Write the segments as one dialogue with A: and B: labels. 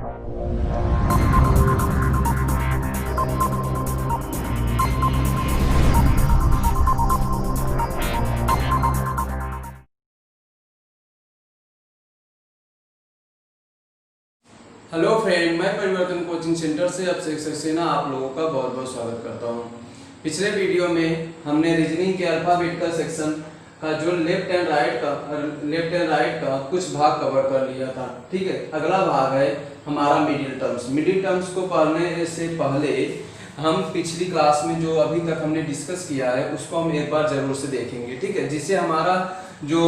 A: Hello friend, मैं परिवर्तन coaching centre से अभिषेक सक्सेना आप लोगों का बहुत बहुत स्वागत करता हूं। पिछले वीडियो में हमने रीजनिंग के अल्फाबेट का सेक्शन का जो लेफ्ट एंड राइट का कुछ भाग कवर कर लिया था। ठीक है, अगला भाग है हमारा मिडिल टर्म्स। मिडिल टर्म्स को पढ़ने से पहले हम पिछली क्लास में जो अभी तक हमने डिस्कस किया है उसको हम एक बार जरूर से देखेंगे। ठीक है, जिससे हमारा जो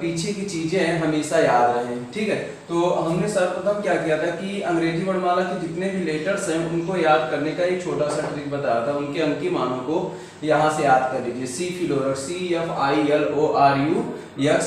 A: पीछे की चीजें हैं हमेशा याद रहें। ठीक है, तो हमने सर्वप्रथम क्या किया था कि अंग्रेजी वर्णमाला के जितने भी लेटर्स हैं उनको याद करने का एक छोटा सा ट्रिक बताया था। उनके अंकीय मानों को यहाँ से याद कर लीजिए। सी फिलोरक्स, CFILORU यक्स,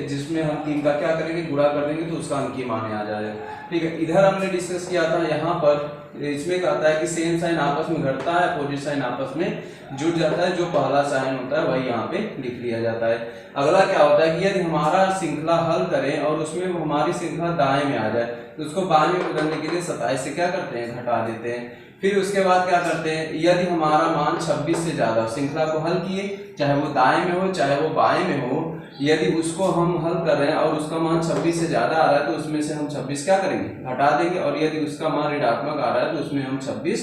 A: जिसमें हम 3 का क्या करेंगे, गुणा कर देंगे तो उसका अंकीय मान आ जाएगा। ठीक है, इधर हमने डिस्कस किया था, यहाँ पर इसमें कहता है कि सेम साइन आपस में घटता है, अपोजिट साइन आपस में जुड़ जाता है। जो पहला साइन होता है वही यहाँ पे लिख लिया जाता है। अगला क्या होता है कि यदि हमारा श्रृंखला हल करें और उसमें हमारी श्रृंखला दाएं में आ जाए तो उसको बाएं में बदलने के लिए 27 से क्या करते हैं, घटा देते हैं। फिर उसके बाद क्या करते हैं, यदि हमारा मान 26 से ज्यादा, श्रृंखला को हल किए, चाहे वो दाएं में हो चाहे वो बाएं में हो, यदि उसको हम हल कर रहे हैं और उसका मान 26 से ज्यादा आ रहा है तो उसमें से हम 26 क्या करेंगे, घटा देंगे। और यदि उसका मान ऋणात्मक आ रहा है तो उसमें हम 26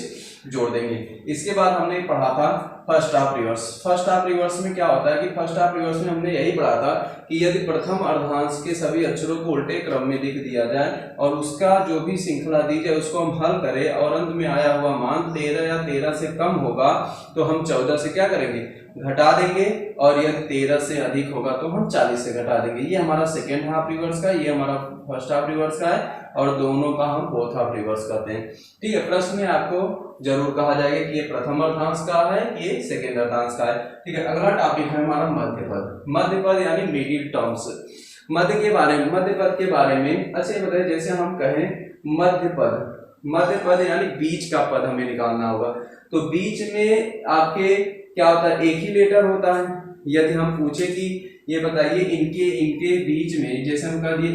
A: जोड़ देंगे। इसके बाद हमने पढ़ा था first half reverse. First half reverse में क्या होता है कि फर्स्ट हाफ रिवर्स में हमने यही पढ़ा था कि यदि प्रथम अर्धांश के सभी अक्षरों को उल्टे क्रम में लिख दिया जाए और उसका जो भी श्रृंखला दी जाए उसको हम हल करें और अंत में आया हुआ मान 13 या 13 से कम होगा तो हम 14 से क्या करेंगे, घटा देंगे। और यदि 13 से अधिक होगा तो हम 40 से घटा देंगे। ये हमारा सेकेंड हाफ रिवर्स का, ये हमारा फर्स्ट हाफ रिवर्स का है और दोनों का हम फोर्थ हाफ रिवर्स करते हैं। ठीक है, प्रश्न में आपको जरूर कहा जाएगा कि ये प्रथम अर्धांश का है, ये सेकेंड अर्धांश का है। ठीक है, अगला टॉपिक है हमारा मध्य पद। मध्य पद यानी मिडिल टर्म्स। मध्य पद के बारे में अच्छे बताइए। जैसे हम कहें मध्य पद यानी बीच का पद हमें निकालना होगा। तो बीच में आपके क्या होता है, एक ही लेटर होता है। यदि हम पूछे कि ये बताइए इनके बीच में, जैसे हम कह दिए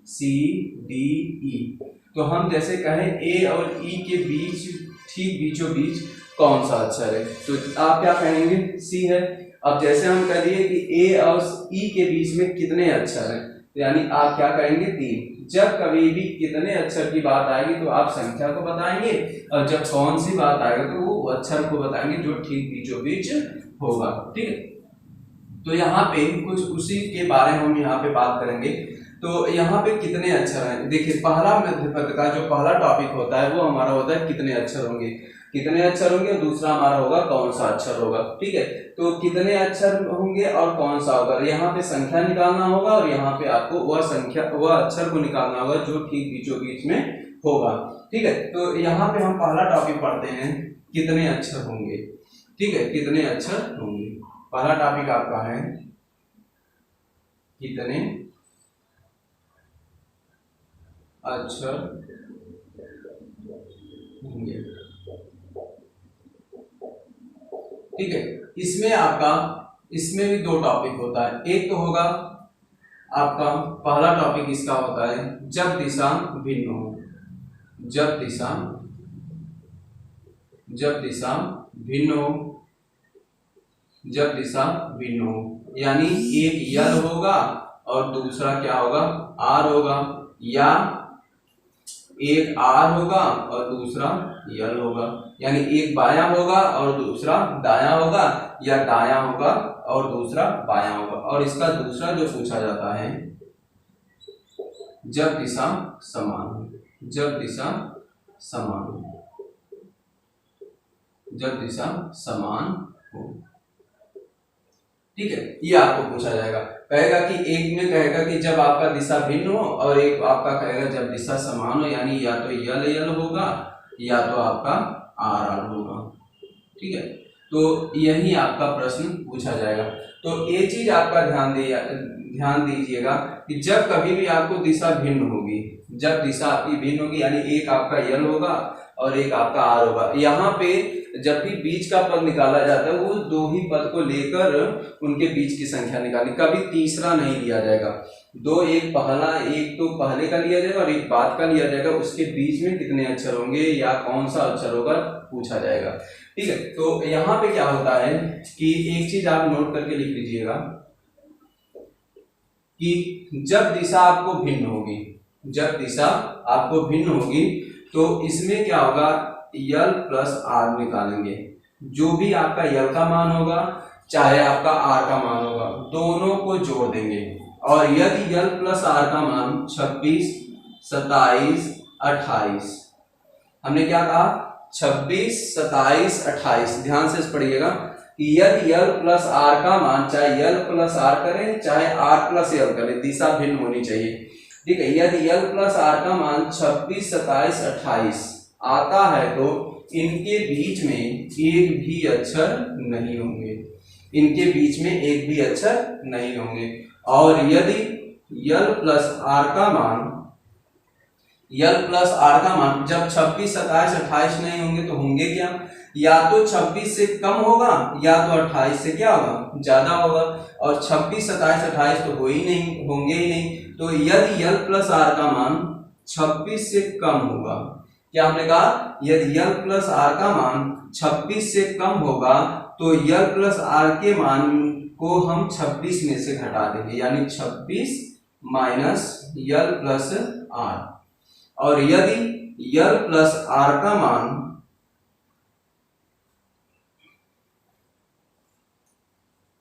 A: ABCDE, तो हम जैसे कहें A और E के बीच, ठीक बीचों बीच कौन सा अक्षर है, तो आप क्या कहेंगे, C है। अब जैसे हम कह दिए कि A और E के बीच में कितने अक्षर हैं, यानी आप क्या कहेंगे, 3। जब कभी भी कितने अक्षर की बात आएगी तो आप संख्या को बताएंगे और जब कौन सी बात आएगा तो वो अक्षर को बताएंगे जो ठीक बीचों बीच होगा। ठीक है, तो यहाँ पे कुछ उसी के बारे में हम यहाँ पे बात करेंगे। तो यहाँ पे कितने अक्षर हैं, देखिए पहला मध्य पद का जो पहला टॉपिक होता है वो हमारा होता है कितने अक्षर होंगे, दूसरा हमारा होगा कौन सा अक्षर होगा। ठीक है, तो कितने अक्षर होंगे और कौन सा होगा, यहाँ पे संख्या निकालना होगा और यहाँ पे आपको वह अक्षर को निकालना होगा जो ठीक बीचों बीच में होगा। ठीक है, तो यहाँ पे हम पहला टॉपिक पढ़ते हैं कितने अक्षर होंगे। ठीक है, कितने अक्षर होंगे, पहला टॉपिक आपका है कितने अक्षर होंगे। ठीक है, इसमें भी 2 टॉपिक होता है। एक तो होगा आपका पहला टॉपिक इसका होता है जब दिशा भिन्न हो, जब दिशा भिन्न हो, यानी एक यल होगा और दूसरा क्या होगा, आर होगा, या एक आर होगा और दूसरा यल होगा, यानी एक बायां होगा और दूसरा दायां होगा, या दायां होगा और दूसरा बायां होगा। और इसका दूसरा जो पूछा जाता है जब दिशा समान हो, जब दिशा समान हो। ठीक है, ये आपको पूछा जाएगा। कहेगा कि एक में कहेगा कि जब आपका दिशा भिन्न हो और एक आपका कहेगा जब दिशा समान हो, यानी या तो यल होगा या तो आपका आर होगा। ठीक है, तो यही आपका प्रश्न पूछा जाएगा। तो ये चीज आपका ध्यान दीजिएगा कि जब कभी भी आपको दिशा भिन्न होगी, जब दिशा आपकी भिन्न होगी, यानी एक आपका यल होगा और एक आपका आर होगा। यहाँ पे जब भी बीच का पद निकाला जाता है वो दो ही पद को लेकर उनके बीच की संख्या निकालनी, कभी तीसरा नहीं लिया जाएगा। दो, एक पहला, एक तो पहले का लिया जाएगा और एक बाद का लिया जाएगा, उसके बीच में कितने अक्षर होंगे या कौन सा अक्षर होगा पूछा जाएगा। ठीक है, तो यहाँ पे क्या होता है कि एक चीज आप नोट करके लिख लीजिएगा कि जब दिशा आपको भिन्न होगी, जब दिशा आपको भिन्न होगी तो इसमें क्या होगा, यल प्लस आर निकालेंगे। जो भी आपका यल का मान होगा चाहे आपका आर का मान होगा, दोनों को जोड़ देंगे। और यदि यल प्लस आर का मान 26, 27, 28, हमने क्या कहा 26, 27, 28, ध्यान से पढ़िएगा कि यदि यल प्लस आर का मान, चाहे यल प्लस आर करें चाहे आर प्लस यल करें, दिशा भिन्न होनी चाहिए। ठीक है, यदि यल प्लस आर का मान 26, 27, 28 आता है तो इनके बीच में एक भी अक्षर नहीं होंगे, इनके बीच में एक भी अक्षर नहीं होंगे। और यदि यल प्लस आर का मान, यल प्लस आर का मान जब 26, 27, 28 नहीं होंगे तो होंगे क्या, या तो 26 से कम होगा या तो 28 से क्या होगा ज्यादा होगा। और 26, 27, 28 तो हो ही नहीं, होंगे ही नहीं। तो यदि यल प्लस आर का मान 26 से कम होगा, क्या हमने कहा यदि यल प्लस आर का मान 26 से कम होगा तो यल प्लस आर के मान को हम 26 में से घटा देंगे, यानी 26 माइनस यल प्लस आर। और यदि यल प्लस आर का मान,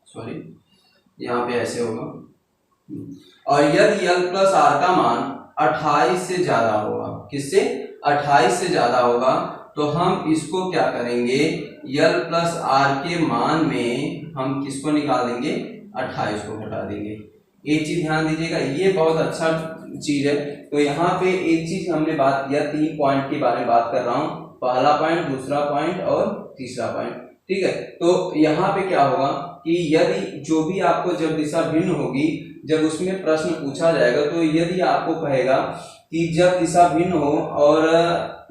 A: सॉरी यहां पे ऐसे होगा, और यदि यल प्लस आर का मान 28 से ज्यादा होगा, किससे 28 से ज्यादा होगा, तो हम इसको क्या करेंगे, यल प्लस आर के मान में हम किसको निकाल देंगे 28 को घटा देंगे। एक चीज ध्यान दीजिएगा, ये बहुत अच्छा चीज है। तो यहाँ पे एक चीज हमने बात किया, 3 पॉइंट के बारे में बात कर रहा हूं, पहला पॉइंट, दूसरा पॉइंट और तीसरा पॉइंट। ठीक है, तो यहाँ पे क्या होगा कि यदि जो भी आपको जब दिशा भिन्न होगी, जब उसमें प्रश्न पूछा जाएगा तो यदि आपको कहेगा कि जब दिशा भिन्न हो और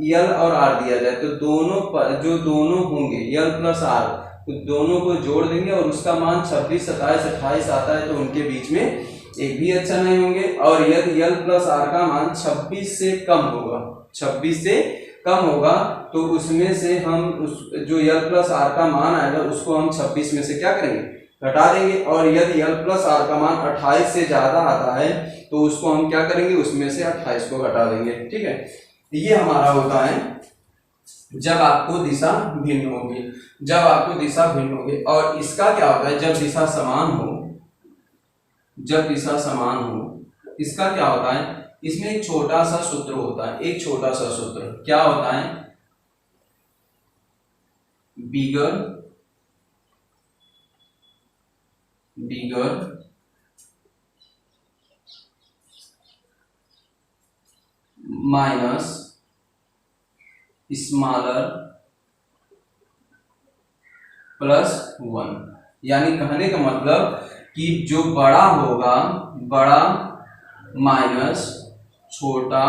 A: यल और आर दिया जाए तो दोनों पर जो दोनों होंगे यल प्लस आर, तो दोनों को जोड़ देंगे और उसका मान 26, 27, 28 आता है तो उनके बीच में एक भी अक्षर नहीं होंगे। और यदि यल प्लस आर का मान 26 से कम होगा, 26 से कम होगा तो उसमें से हम उस जो यल प्लस आर का मान आएगा उसको हम 26 में से क्या करेंगे घटा देंगे। और यदि यल प्लस आर का मान 28 से ज्यादा आता है तो उसको हम क्या करेंगे, उसमें से 28 को घटा देंगे। ठीक है, ये हमारा होता है जब आपको दिशा भिन्न होगी, जब आपको दिशा भिन्न होगी। और इसका क्या होता है जब दिशा समान हो, जब दिशा समान हो इसका क्या होता है, इसमें एक छोटा सा सूत्र होता है, एक छोटा सा सूत्र क्या होता है, बिगर माइनस स्मॉलर प्लस 1। यानी कहने का मतलब कि जो बड़ा होगा, बड़ा माइनस छोटा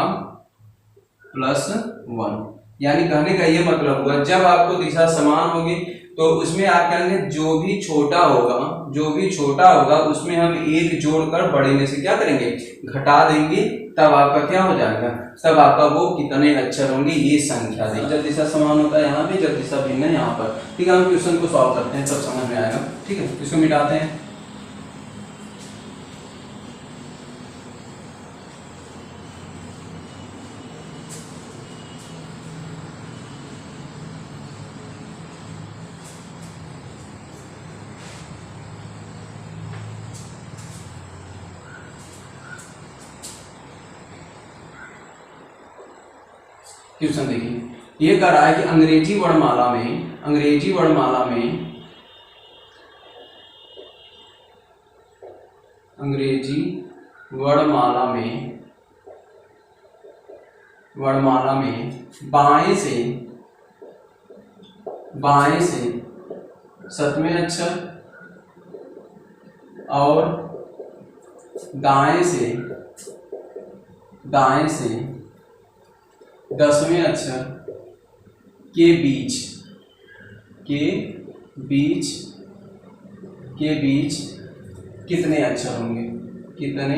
A: प्लस 1। यानी कहने का ये मतलब हुआ जब आपको दिशा समान होगी तो उसमें आप कहेंगे जो भी छोटा होगा, जो भी छोटा होगा उसमें हम एक जोड़कर बड़े में से क्या करेंगे घटा देंगे, तब आपका क्या हो जाएगा, तब आपका वो कितने अक्षर होंगे ये संख्या देगी। जब दिशा समान होता है यहाँ पे, जब दिशा भिन्न है यहाँ पर। ठीक है, हम क्वेश्चन को सॉल्व करते हैं तब समझ में आएगा। ठीक है, इसको मिटाते हैं। क्वेश्चन देखिए, ये कह रहा है कि अंग्रेजी वर्णमाला में, अंग्रेजी वर्णमाला में, अंग्रेजी वर्णमाला में, वर्णमाला में बाएं से 7वें अक्षर और दाएं से 10वें अक्षर के बीच के बीच कितने अक्षर होंगे, कितने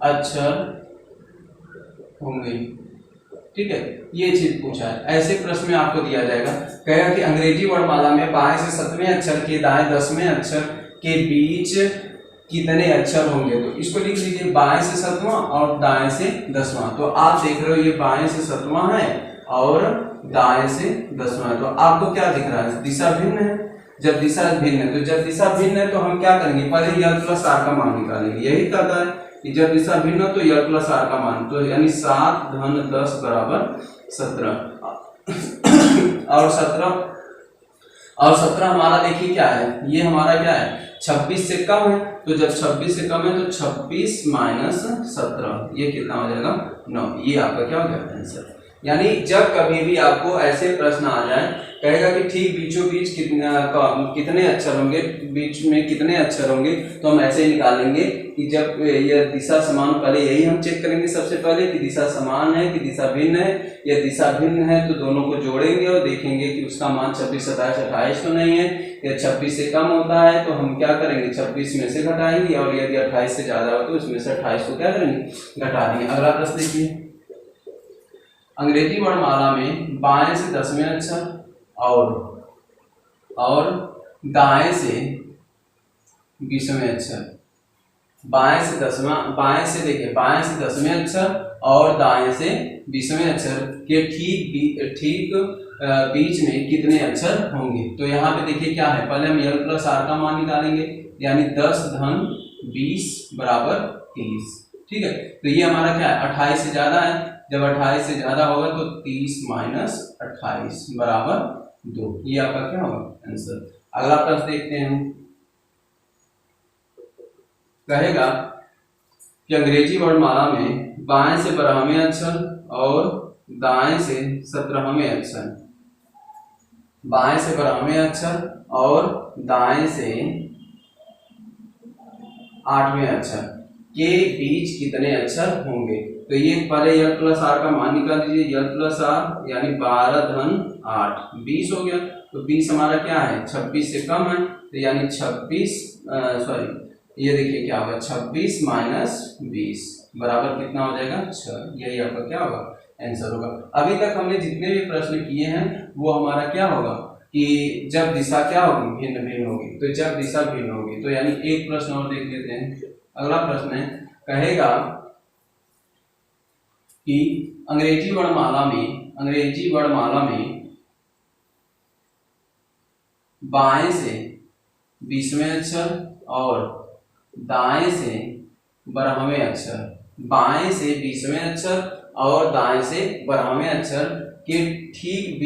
A: अक्षर होंगे। ठीक है, ये चीज पूछा है। ऐसे प्रश्न में आपको दिया जाएगा, कहेगा कि अंग्रेजी वर्णमाला में बाएं से 7वें अक्षर के दाएं 10वें अक्षर के बीच कितने अक्षर होंगे। तो इसको लिख लीजिए, बाएं से 7वां और दाएं से 10वां। तो आप देख रहे हो ये बाएं से 7वां है और दाएं से 10वां है। तो आपको क्या दिख रहा है, दिशा भिन्न है। जब दिशा भिन्न है, तो जब दिशा भिन्न है तो हम क्या करेंगे, पहले यल प्लस आर का मान निकालेंगे। यही करता है कि जब दिशा भिन्न हो तो यल प्लस आर का मान, तो यानी 7 धन 10 बराबर 17 और 17 हमारा देखिए क्या है, ये हमारा क्या है 26 से कम है। तो जब 26 से कम है तो 26 माइनस 17 ये कितना हो जाएगा 9। ये आपका क्या हो जाएगा आंसर। यानी जब कभी भी आपको ऐसे प्रश्न आ जाए, कहेगा कि ठीक बीचों बीच कितने अक्षर होंगे, बीच में कितने अक्षर होंगे, तो हम ऐसे ही निकालेंगे कि जब ये दिशा समान, पहले यही हम चेक करेंगे सबसे पहले कि दिशा समान है कि दिशा भिन्न है। या दिशा भिन्न है तो दोनों को जोड़ेंगे और देखेंगे कि उसका मान 26, 27, 28 तो नहीं है। या 26 से कम होता है तो हम क्या करेंगे, 26 में से घटाएंगे, और यदि 28 से ज्यादा हो तो उसमें से 28 को क्या करेंगे, घटा देंगे। अगला प्रश्न देखिए, अंग्रेजी वर्णमाला में बाएं से 10वें अक्षर और दाएं से 20वें अक्षर, बाएं से 10वें अक्षर और दाएं से 20वें अक्षर के ठीक बीच में कितने अक्षर होंगे। तो यहाँ पे देखिए क्या है, पहले हम यल प्लस आर का मान निकालेंगे, यानी 10 धन 20 बराबर 30। ठीक है, तो ये हमारा क्या है 28 से ज्यादा है। जब 28 से ज्यादा होगा तो 30 माइनस 28 बराबर 2। ये आपका क्या होगा आंसर। अगला प्रश्न देखते हैं, कहेगा कि अंग्रेजी वर्णमाला में बाएं से 12वें अक्षर और दाएं से 17वें अक्षर, बाएं से 12वें अक्षर और दाएं से 8वें अक्षर के बीच कितने अक्षर होंगे। तो ये पहले यल प्लस आर का मान निकाल लीजिए, यल प्लस आर यानी 12 धन 8 20 हो गया। तो 20 हमारा क्या है 26 से कम है, तो यानी 26 ये देखिए क्या होगा 26 माइनस 20 बराबर कितना हो जाएगा 6। यही आपका क्या होगा आंसर होगा। अभी तक हमने जितने भी प्रश्न किए हैं वो हमारा क्या होगा कि जब दिशा क्या होगी भिन्न होगी। तो जब दिशा भिन्न होगी, तो यानी एक प्रश्न और देख लेते हैं। अगला प्रश्न है, कहेगा कि अंग्रेजी वर्णमाला में बाएं से 20वें अक्षर और दाएं से 12वें अक्षर, बाएं से 20वें अक्षर और दाएं से 12वें अक्षर के ठीक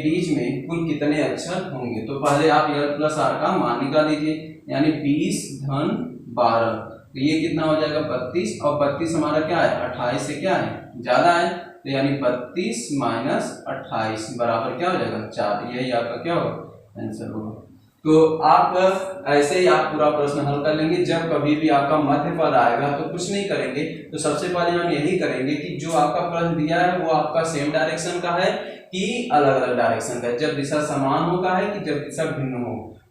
A: बीच में कुल कितने अक्षर होंगे। तो पहले आप यल प्लस आर का मान निकाल लीजिए, यानी 20 धन 12, तो ये कितना हो जाएगा 32। और 32 हमारा क्या है 28 से क्या है ज्यादा है, तो यानी 32 माइनस 28 बराबर क्या हो जाएगा 4। यही आपका क्या होगा आंसर होगा। तो आप ऐसे ही आप पूरा प्रश्न हल कर लेंगे। जब कभी भी आपका मध्य पद आएगा तो कुछ नहीं करेंगे, तो सबसे पहले हम यही करेंगे कि जो आपका प्रश्न दिया है वो आपका सेम डायरेक्शन का है कि अलग अलग डायरेक्शन का है, जब दिशा समान होगा है कि जब दिशा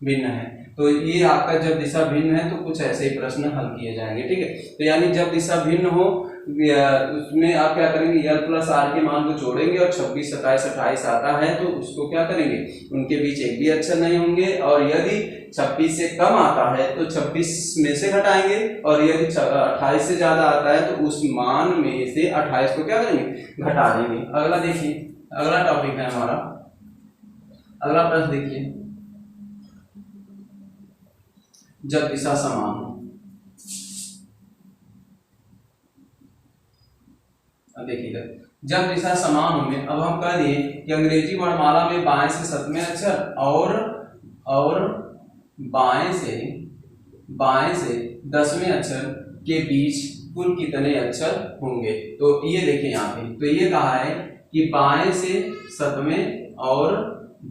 A: भिन्न है। तो ये आपका जब दिशा भिन्न है तो कुछ ऐसे ही प्रश्न हल किए जाएंगे। ठीक है, तो यानी जब दिशा भिन्न हो उसमें आप क्या करेंगे यल प्लस आर के मान को जोड़ेंगे और 26, 27, 28 आता है तो उसको क्या करेंगे, उनके बीच एक भी अक्षर नहीं होंगे। और यदि 26 से कम आता है तो 26 में से घटाएंगे, और यदि 28 से ज्यादा आता है तो उस मान में से 28 को क्या करेंगे घटा देंगे। अगला देखिए, अगला टॉपिक है हमारा, अगला प्रश्न देखिए, जब दिशा समान हो। अब देखिएगा, जब दिशा समान होंगे, अब हम कह दिए कि अंग्रेजी वर्णमाला में बाएं से 7वें अक्षर और बाएं से 10वें अक्षर के बीच कुल कितने अक्षर होंगे। तो ये देखिए यहाँ पे, तो ये कहा है कि बाएं से 7वें और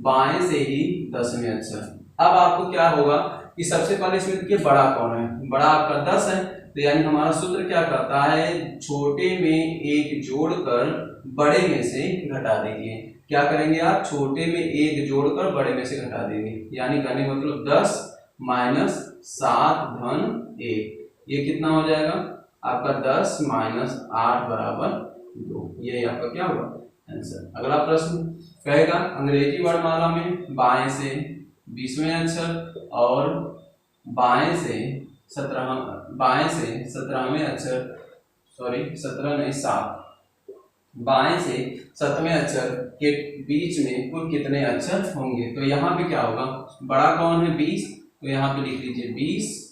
A: बाएं से ही 10वें अक्षर। अब आपको क्या होगा कि सबसे पहले इसमें देखिए बड़ा कौन है, बड़ा आपका 10 है, तो यानी हमारा सूत्र क्या करता है, छोटे में एक जोड़कर बड़े में से घटा दीजिए। क्या करेंगे आप, छोटे में एक जोड़कर बड़े में से घटा देंगे, यानी कहने का मतलब 10 माइनस 7 धन 1, ये कितना हो जाएगा आपका 10 माइनस 8 बराबर 2, ये आपका क्या होगा आंसर। अगला प्रश्न कहेगा अंग्रेजी वर्णमाला में बाएं से 20वें अक्षर और बाएं से 17वें अक्षर, सॉरी 17 नहीं 7, बाएं से 7वें अक्षर के बीच में कुल कितने अक्षर होंगे। तो यहाँ पे क्या होगा, बड़ा कौन है 20, तो यहाँ पे लिख लीजिए 20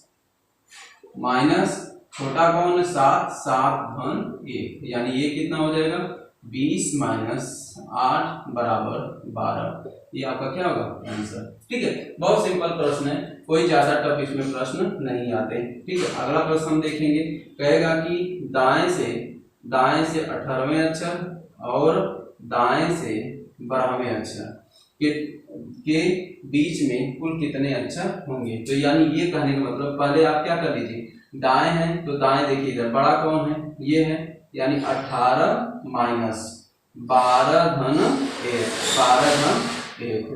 A: माइनस छोटा कौन है 7, 7 धन 1, यानी ये कितना हो जाएगा 20 माइनस 8 बराबर 12, ये आपका क्या होगा आंसर। ठीक है, बहुत सिंपल प्रश्न है, कोई ज्यादा टफ इसमें प्रश्न नहीं आते। ठीक है, अगला प्रश्न हम देखेंगे, कहेगा कि दाएं से 18वें अक्षर और दाएं से 12वें अक्षर के बीच में कुल कितने अक्षर होंगे। तो यानी ये कहने का मतलब पहले आप क्या कर लीजिए, दाएं है तो दाएं देखिए इधर बड़ा कौन है, ये है, यानी 18 माइनस 12 धन 1,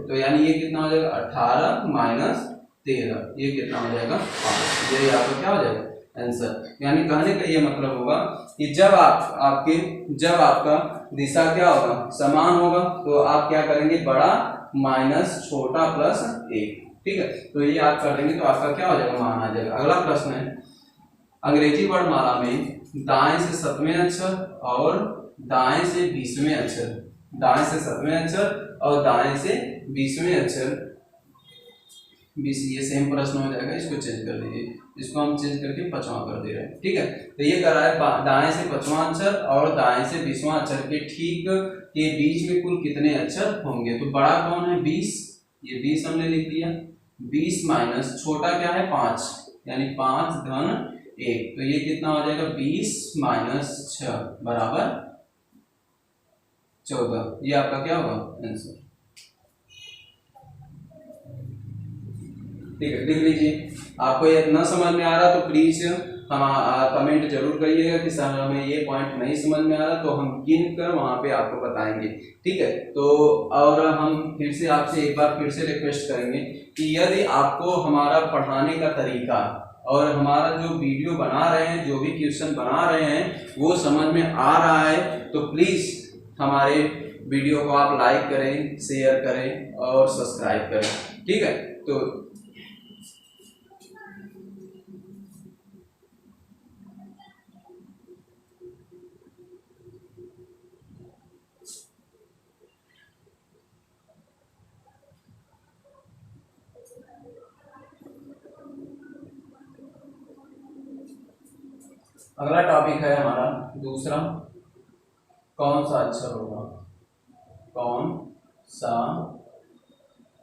A: तो यानी ये कितना हो जाएगा 18 माइनस 13, ये कितना हो जाएगा 5, ये आपका क्या हो जाएगा आंसर। यानी कहने का ये मतलब होगा कि जब आपका दिशा क्या होगा समान होगा तो आप क्या करेंगे, बड़ा माइनस छोटा प्लस 1। ठीक है, तो ये आप कर देंगे तो आपका क्या हो जाएगा, मान आ जाएगा। अगला प्रश्न है अंग्रेजी वर्णमाला में दाएं से 7वें अक्षर और दाएं से 20वें अक्षर, दाएं से 7वें अक्षर और दाएं से 20वें अक्षर, 20 ये सेम प्रश्न हो जाएगा, इसको चेंज कर दीजिए, इसको हम चेंज करके 5वां कर दे रहे हैं। ठीक है, तो ये कर रहा है दाएं से 5वां अक्षर और दाएं से 20वां अक्षर के ठीक के बीच में कुल कितने अक्षर होंगे। तो बड़ा कौन है 20, ये 20 हमने लिख दिया, 20 माइनस छोटा क्या है 5, यानी 5 धन 1, तो ये कितना हो जाएगा 20 माइनस 6 बराबर 14, ये आपका क्या होगा आंसर। ठीक है, लिख लीजिए। आपको ये न समझ में आ रहा तो प्लीज हम कमेंट जरूर करिएगा कि सर हमें ये पॉइंट नहीं समझ में आ रहा, तो हम गिन कर वहां पे आपको बताएंगे। ठीक है, तो और हम फिर से आपसे एक बार फिर से रिक्वेस्ट करेंगे कि यदि आपको हमारा पढ़ाने का तरीका और हमारा जो वीडियो बना रहे हैं, जो भी क्वेश्चन बना रहे हैं वो समझ में आ रहा है, तो प्लीज हमारे वीडियो को आप लाइक करें, शेयर करें और सब्सक्राइब करें। ठीक है, तो अगला टॉपिक है हमारा दूसरा, कौन सा अक्षर होगा, कौन सा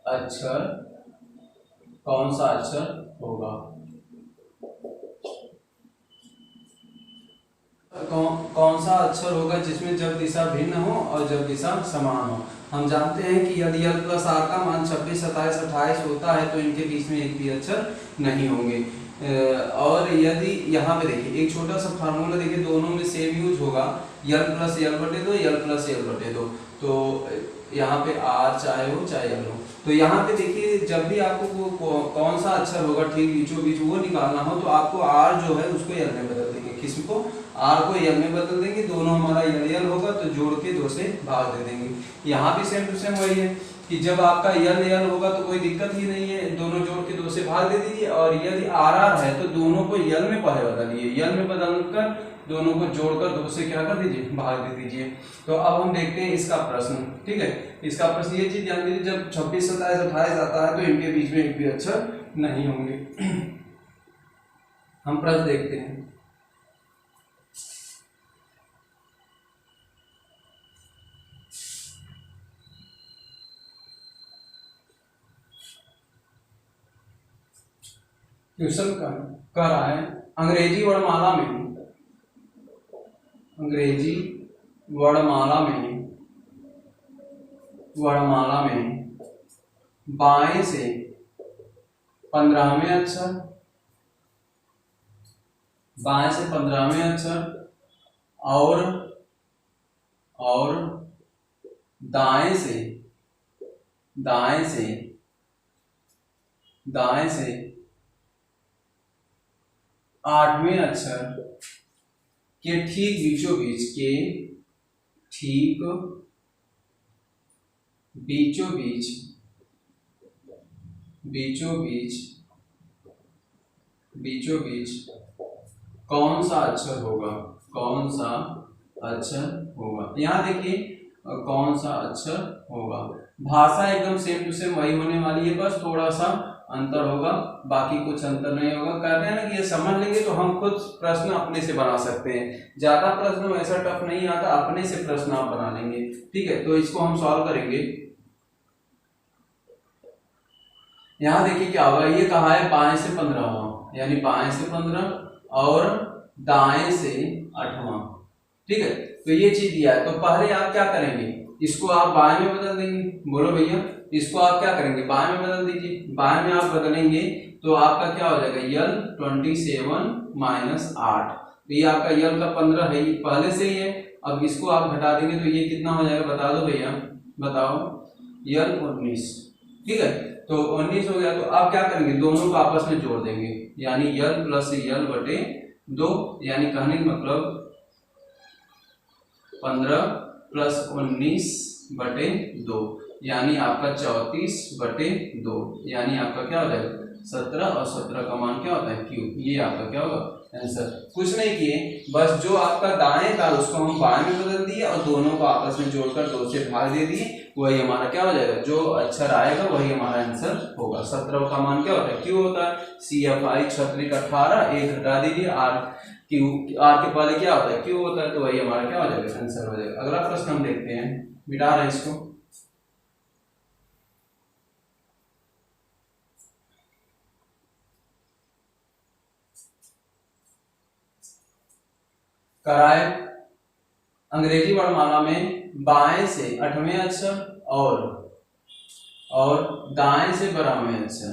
A: अक्षर होगा, कौन सा अक्षर होगा जिसमें जब दिशा भिन्न हो और जब दिशा समान हो। हम जानते हैं कि यदि l प्लस आर का मान 26, 27, 28 होता है तो इनके बीच में एक भी अक्षर नहीं होंगे। और यदि यहाँ पे देखिए एक छोटा सा फार्मूला देखिए, दोनों में सेम यूज होगा, l प्लस l बटे 2, l प्लस l बटे 2, तो यहाँ पे r चाहे हो चाहे l हो, तो यहाँ पे देखिए जब भी आपको कौन सा अक्षर होगा ठीक बीचों बीच वो निकालना हो तो आपको r जो है उसको l में बदल देंगे, किसको r को l में बदल देंगे, दोनों हमारा l होगा तो जोड़ के 2 से भाग दे देंगे। यहाँ भी सेम टू सेम वही है कि जब आपका l होगा तो कोई दिक्कत ही नहीं है, दोनों जोड़ के 2 से भाग दे दीजिए, और यदि r है तो दोनों को l में पहले बदलिए, l में बदलकर दोनों को जोड़कर 2 से क्या कर दीजिए, भाग दे दीजिए। तो अब हम देखते हैं इसका प्रश्न। ठीक है, इसका प्रश्न ये चीज ध्यान दीजिए, जब 26, 27, 28 आता है तो इनके बीच में एक भी अक्षर नहीं होंगे। हम प्रश्न देखते हैं। क्वेश्चन कर रहा है अंग्रेजी वर्णमाला में बाएं से 15वें अक्षर, बाएं से 15वें अक्षर और दाएं से दाएं से दाएं से 8वें अक्षर के ठीक बीचों बीच के ठीक बीचों बीच बीचों बीच बीचों बीच कौन सा अक्षर होगा, कौन सा अक्षर होगा। यहाँ देखिए कौन सा अक्षर होगा। भाषा एकदम सेम टू सेम वही होने वाली है, बस थोड़ा सा अंतर होगा, बाकी कुछ अंतर नहीं होगा। कहते हैं ना कि ये समझ लेंगे तो हम खुद प्रश्न अपने से बना सकते हैं। ज्यादा प्रश्न वैसा टफ नहीं आता, अपने से प्रश्न आप बना लेंगे। ठीक है, तो इसको हम सॉल्व करेंगे। यहाँ देखिए क्या होगा, ये कहा है बाएं से 15वां, यानी बाएं से 15 और दाएं से 8वां। ठीक है, तो ये चीज दिया है, तो पहले आप क्या करेंगे, इसको आप बाएं में बदल देंगे। बोलो भैया, इसको आप क्या करेंगे, बाएं में बदल दीजिए। बाएं में आप बदलेंगे तो आपका क्या हो जाएगा, यल 27 - 8। तो ये आपका यल का 15 है, पहले से ही है। अब इसको आप घटा देंगे तो ये कितना हो जाएगा, बता दो भैया, बताओ। यल 19। ठीक है, तो 19 हो गया। तो आप क्या करेंगे, दोनों को आपस में जोड़ देंगे, यानी यल प्लस यल बटे 2, यानी कहने का मतलब 15 प्लस 19 बटे 2, यानी आपका 34 बटे 2, यानी आपका क्या हो जाएगा 17, और 17 का मान क्या होता है क्यू। ये आपका क्या होगा आंसर। कुछ नहीं किए, बस जो आपका दाएं था उसको हम बाएं में बदल दिए और दोनों को आपस में जोड़कर 2 से भाग दे दिए, वही हमारा क्या हो जाएगा, जो अक्षर आएगा वही हमारा आंसर होगा। 17 का मान क्या होता है, क्यू होता है। CFI 18, 1 हटा दीजिए, आर के पहले क्या होता है, क्यू होता है, तो वही हमारा क्या हो जाएगा, आंसर हो जाएगा। अगला प्रश्न हम देखते हैं, मिटा रहे हैं इसको। कराए अंग्रेजी वर्णमाला में बाएं से 8वें अक्षर और दाएं से 12वें अक्षर,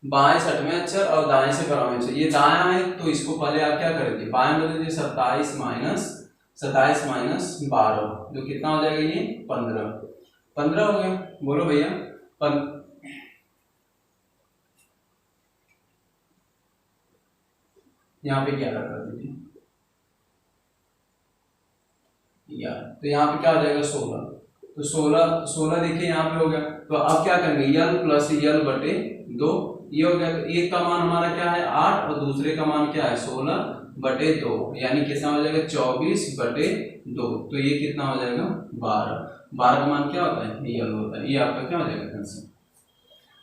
A: बाएं से 8वें अक्षर और दाएं से 12वें अक्षर। ये दाया है तो इसको पहले आप क्या करेंगे, बाएं बदल दीजिए। 27 - 12, जो कितना हो जाएगा, ये 15 हो गया। बोलो भैया, यहाँ पे क्या कर दीजिए यार, तो यहाँ पे क्या हो जाएगा 16। तो 16 देखिए यहाँ पे हो गया। तो अब क्या करेंगे, यल प्लस यल बटे 2, ये हो गया। तो एक का मान हमारा क्या है 8 और दूसरे का मान क्या है 16 बटे 2, यानी कितना हो जाएगा 24 बटे 2। तो ये कितना हो जाएगा 12 का मान क्या होता है, यल होता है। ये आपका क्या हो जाएगा आंसर।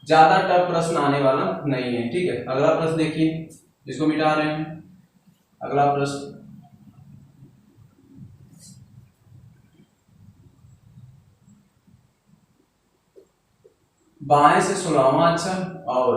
A: ज्यादा टफ प्रश्न आने वाला नहीं है। ठीक है, अगला प्रश्न देखिए, जिसको मिटा रहे हैं। अगला प्रश्न, बाएं से 16वां अक्षर और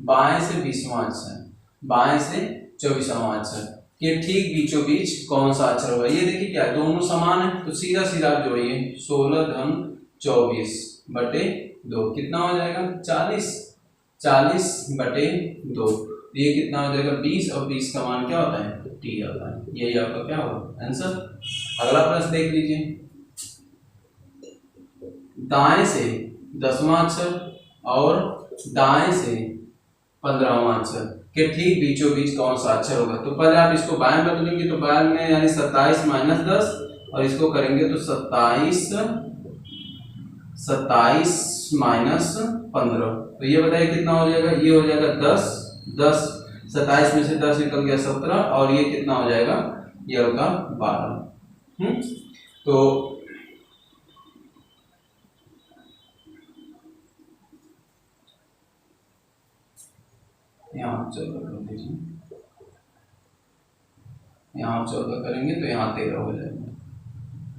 A: बाएं से 20वां अक्षर, बाएं से 24वां अक्षर के ठीक बीचों बीच कौन सा अक्षर होगा। ये देखिए क्या दोनों समान है, तो सीधा सीधा आप जोड़िए। 16 - 24 बटे 2 कितना हो जाएगा 40 बटे 2। ये कितना हो जाएगा 20, और 20 का मान क्या होता है टी आता है। यही आपका क्या होगा आंसर। अगला प्रश्न देख लीजिए, दाएं से 10वां अक्षर और दाएं से 15वां अक्षर के ठीक बीचों बीच कौन सा अक्षर होगा। तो पहले आप इसको बाएं बदलेंगे, तो बाएं में यानी 27 - 10, और इसको करेंगे तो 27 - 15। तो ये बताइए कितना हो जाएगा, ये हो जाएगा 10 27 में से 10 निकल गया 17, और ये कितना हो जाएगा ये होगा 12। तो यहाँ 14 कर दीजिए, यहाँ 14 करेंगे तो यहाँ 13 हो जाएगा।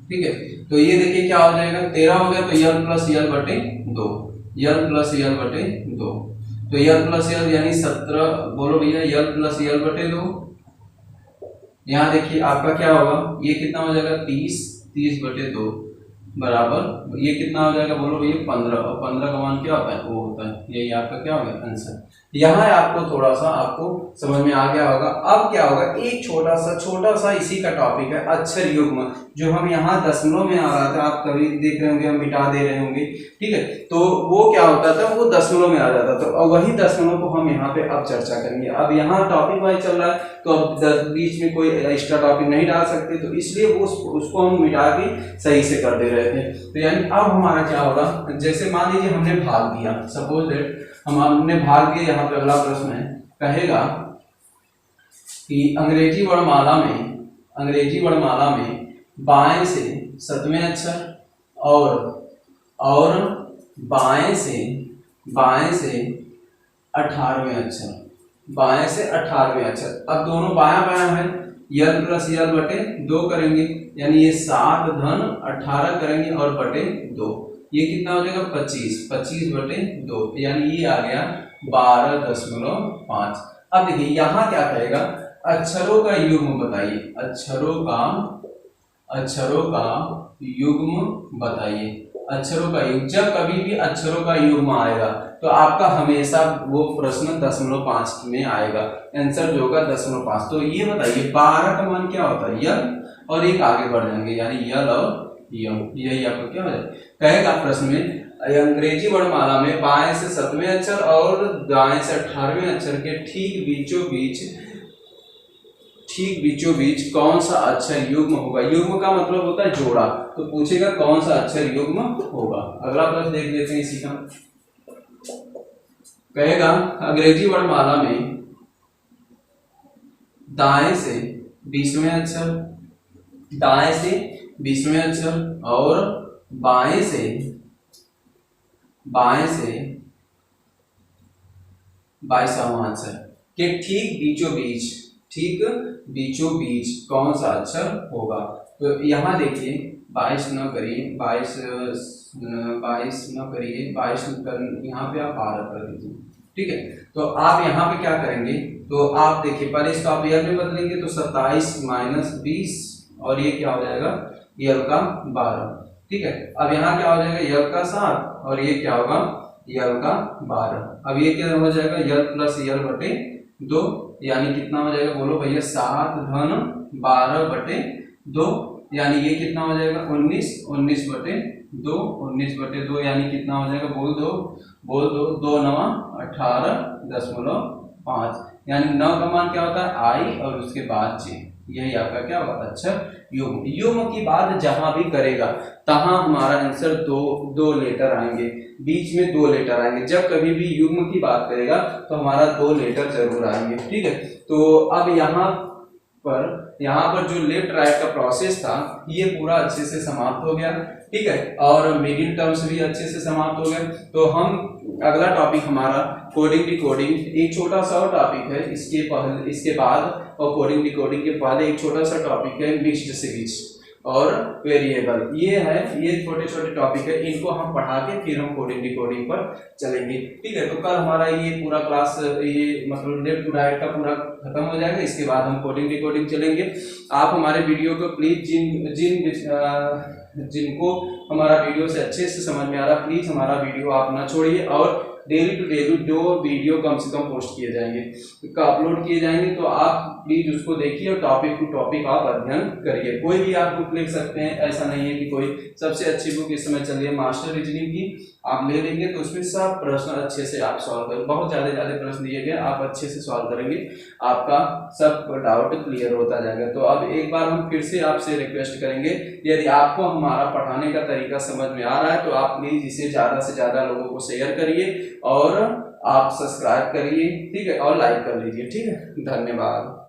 A: ठीक है, तो ये देखिए क्या हो जाएगा 13 हो गया। तो यल प्लस यल बटे 2, यल प्लस यल बटे 2, तो यल प्लस यल यानी 17। बोलो भैया, यल प्लस यल बटे 2। यहाँ देखिए आपका क्या होगा, ये कितना हो जाएगा 30 बटे 2, बराबर ये कितना हो जाएगा बोलो भैया 15, और 15 का मान क्या होता है वो होता है, यही आपका क्या होगा आंसर। यहाँ आपको थोड़ा सा आपको समझ में आ गया होगा। अब क्या होगा, एक छोटा सा इसी का टॉपिक है अक्षर युग्म, जो हम यहाँ दशमलव में आ रहा था, आप कभी देख रहे होंगे हम मिटा दे रहे होंगे, ठीक है, तो वो क्या होता था, वो दशमलव में आ जाता था, और वही दशमलव को हम यहाँ पे अब चर्चा करेंगे। अब यहाँ टॉपिक वाइज चल रहा है, तो अब बीच में कोई एक्स्ट्रा टॉपिक नहीं डाल सकते, तो इसलिए वो उसको हम मिटा के सही से कर दे रहे थे। तो यानी अब हमारा क्या होगा, जैसे मान लीजिए हमने भाग दिया, सपोज दैट हमने भाग दिया। यहाँ पे अगला प्रश्न है, कहेगा कि अंग्रेजी वर्णमाला में बाएं से 7वें अक्षर और बाएं से 18वें अक्षर, बाएं से 18वें अक्षर। अब दोनों बायां है, यल प्लस यल बटे 2 करेंगे, यानी ये 7 धन 18 करेंगे और बटे 2, ये कितना हो जाएगा 25 बटे 2, यानी ये आ गया 12.5। अब देखिए यहाँ क्या कहेगा, अक्षरों का युग्म बताइए, अक्षरों का युग्म बताइए। अक्षरों का युग्म, जब कभी भी अक्षरों का युग्म आएगा तो आपका हमेशा वो प्रश्न 0.5 में आएगा, आंसर जो होगा 0.5। तो ये बताइए 12 का मान क्या होता है, यल, और एक आगे बढ़ जाएंगे, यानी यल और यम, यही आपको क्या हो जाएगा। कहेगा प्रश्न में, अंग्रेजी वर्णमाला में बाएं से 7वें अक्षर और दाएं से 18वें अक्षर के ठीक बीचों बीच कौन सा अक्षर युग्म होगा। युग्म का मतलब होता है जोड़ा, तो पूछेगा कौन सा अक्षर युग्म होगा। अगला प्रश्न देख लेते हैं इसी का। कहेगा अंग्रेजी वर्णमाला में दाएं से 20वें अक्षर और बाएं से 22वां अक्षर के ठीक बीचों बीच कौन सा अक्षर होगा। तो यहाँ देखिए 22 न करिए, 22 न करिए, 22 यहाँ पे आप 12 कर दीजिए, ठीक है। तो आप यहाँ पे क्या करेंगे, तो आप देखिए पहले इसको आप यल में बदलेंगे, तो 27 माइनस 20, और ये क्या हो जाएगा यल का 12, ठीक है। अब यहाँ क्या हो जाएगा यल का 7, और ये क्या होगा यल का 12। अब ये क्या हो जाएगा यल प्लस यल बटे 2, यानी कितना हो जाएगा बोलो भैया 7 धन 12 बटे 2, यानी ये कितना हो जाएगा 19 बटे 2, यानी कितना हो जाएगा बोल दो 2 9 18.5, यानी 9 का मान क्या होता है आई और उसके बाद जे, यही आपका क्या होगा अक्षर युग्म। युग्म की बात जहां भी करेगा तहां हमारा आंसर दो लेटर आएंगे, बीच में 2 लेटर आएंगे। जब कभी भी युग्म की बात करेगा तो हमारा 2 लेटर जरूर आएंगे, ठीक है। तो अब यहाँ पर जो लेफ्ट राइट का प्रोसेस था ये पूरा अच्छे से समाप्त हो गया, ठीक है, और मिडिल टर्म्स भी अच्छे से समाप्त हो गए। तो हम अगला टॉपिक हमारा कोडिंग डिकोडिंग, एक छोटा सा और टॉपिक है इसके बाद, और कोडिंग डिकोडिंग के पहले एक छोटा सा टॉपिक है मिक्स्ड सीरीज और वेरिएबल। ये छोटे छोटे टॉपिक है, इनको हम पढ़ा के फिर हम कोडिंग डिकोडिंग पर चलेंगे, ठीक है। तो कल हमारा ये पूरा क्लास ये मतलब लेफ्ट टू राइट का पूरा खत्म हो जाएगा, इसके बाद हम कोडिंग डिकोडिंग चलेंगे। आप हमारे वीडियो को प्लीज जिनको हमारा वीडियो से अच्छे से समझ में आ रहा, प्लीज हमारा वीडियो आप ना छोड़िए, और डेली टू डेली जो वीडियो कम से कम पोस्ट किए जाएंगे, अपलोड किए जाएंगे, तो आप प्लीज उसको देखिए और टॉपिक टू टॉपिक आप अध्ययन करिए। कोई भी आप बुक ले सकते हैं, ऐसा नहीं है कि कोई सबसे अच्छी बुक इस समय चल रही है मास्टर रीजनिंग की, आप ले लेंगे तो उसमें सब प्रश्न अच्छे से आप सॉल्व करेंगे, बहुत ज्यादा प्रश्न दिए गए, आप अच्छे से सॉल्व करेंगे, आपका सब डाउट क्लियर होता जाएगा। तो अब एक बार हम फिर से आपसे रिक्वेस्ट करेंगे, यदि आपको हमारा पढ़ाने का तरीका समझ में आ रहा है तो आप प्लीज इसे ज्यादा से ज्यादा लोगों को शेयर करिए और आप सब्सक्राइब करिए, ठीक है, और लाइक कर लीजिए, ठीक है। धन्यवाद।